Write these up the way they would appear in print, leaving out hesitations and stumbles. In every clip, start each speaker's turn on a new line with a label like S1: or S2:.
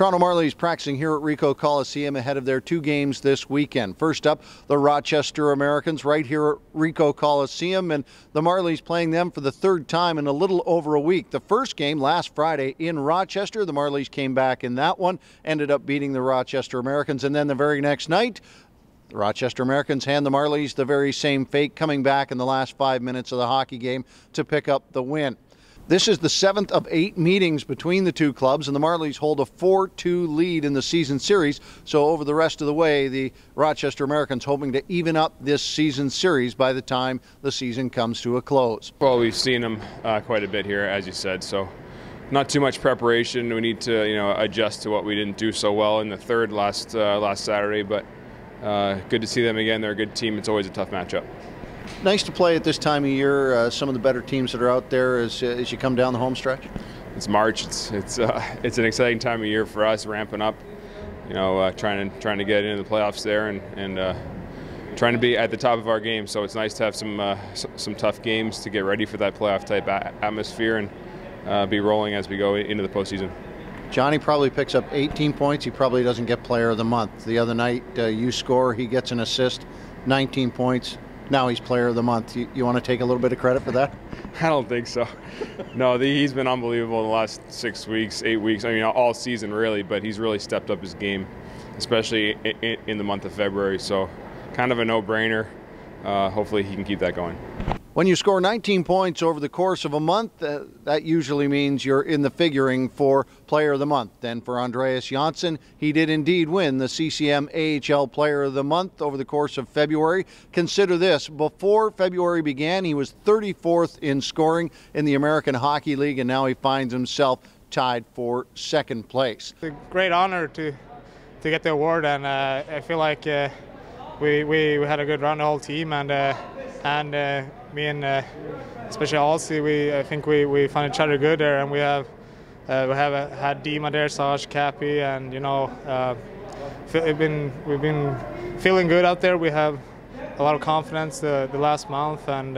S1: Toronto Marlies practicing here at Ricoh Coliseum ahead of their two games this weekend. First up, the Rochester Americans right here at Ricoh Coliseum, and the Marlies playing them for the third time in a little over a week. The first game last Friday in Rochester, the Marlies came back in that one, ended up beating the Rochester Americans, and then the very next night, the Rochester Americans hand the Marlies the very same fate, coming back in the last 5 minutes of the hockey game to pick up the win. This is the 7th of 8 meetings between the two clubs, and the Marlies hold a 4-2 lead in the season series. So over the rest of the way, the Rochester Americans hoping to even up this season series by the time the season comes to a close.
S2: Well, we've seen them quite a bit here, as you said, so not too much preparation. We need to, adjust to what we didn't do so well in the third last Saturday, but good to see them again. They're a good team. It's always a tough matchup.
S1: Nice to play at this time of year. Some of the better teams that are out there as you come down the home stretch.
S2: It's March. It's an exciting time of year for us, ramping up. Trying to get into the playoffs there and trying to be at the top of our game. So it's nice to have some tough games to get ready for that playoff type atmosphere and be rolling as we go into the postseason.
S1: Johnny probably picks up 18 points. He probably doesn't get Player of the Month. The other night, you score, he gets an assist, 19 points. Now he's Player of the Month. You want to take a little bit of credit for that?
S2: I don't think so. No, he's been unbelievable in the last 6 weeks, 8 weeks. I mean, all season really, but he's really stepped up his game, especially in the month of February. So kind of a no-brainer. Hopefully he can keep that going.
S1: When you score 19 points over the course of a month, that usually means you're in the figuring for Player of the Month. Then for Andreas Janssen, he did indeed win the CCM AHL Player of the Month over the course of February. Consider this, before February began, he was 34th in scoring in the American Hockey League, and now he finds himself tied for second place.
S3: It's a great honor to get the award, and I feel like we had a good run, the whole team, and me and especially Alcy, I think we found each other good there, and we have had Dima there, Saj, Cappy, and we've been feeling good out there. We have a lot of confidence the last month, and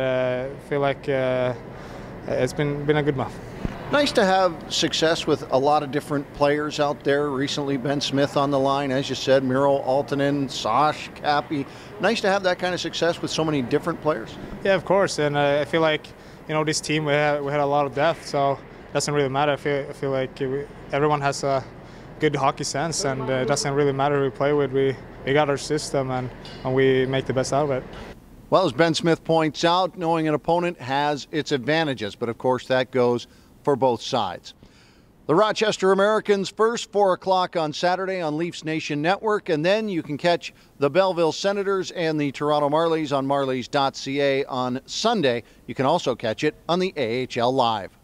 S3: feel like it's been a good month.
S1: Nice to have success with a lot of different players out there. Recently, Ben Smith on the line, as you said, Miro Aaltonen, Sash, Cappy. Nice to have that kind of success with so many different players.
S3: Yeah, of course, and I feel like this team we had a lot of depth, so it doesn't really matter. I feel like everyone has a good hockey sense, and it doesn't really matter who we play with. We got our system, and we make the best out of it.
S1: Well, as Ben Smith points out, knowing an opponent has its advantages, but of course that goes for both sides. The Rochester Americans first, 4 o'clock on Saturday on Leafs Nation Network, and then you can catch the Belleville Senators and the Toronto Marlies on marlies.ca on Sunday. You can also catch it on the AHL Live.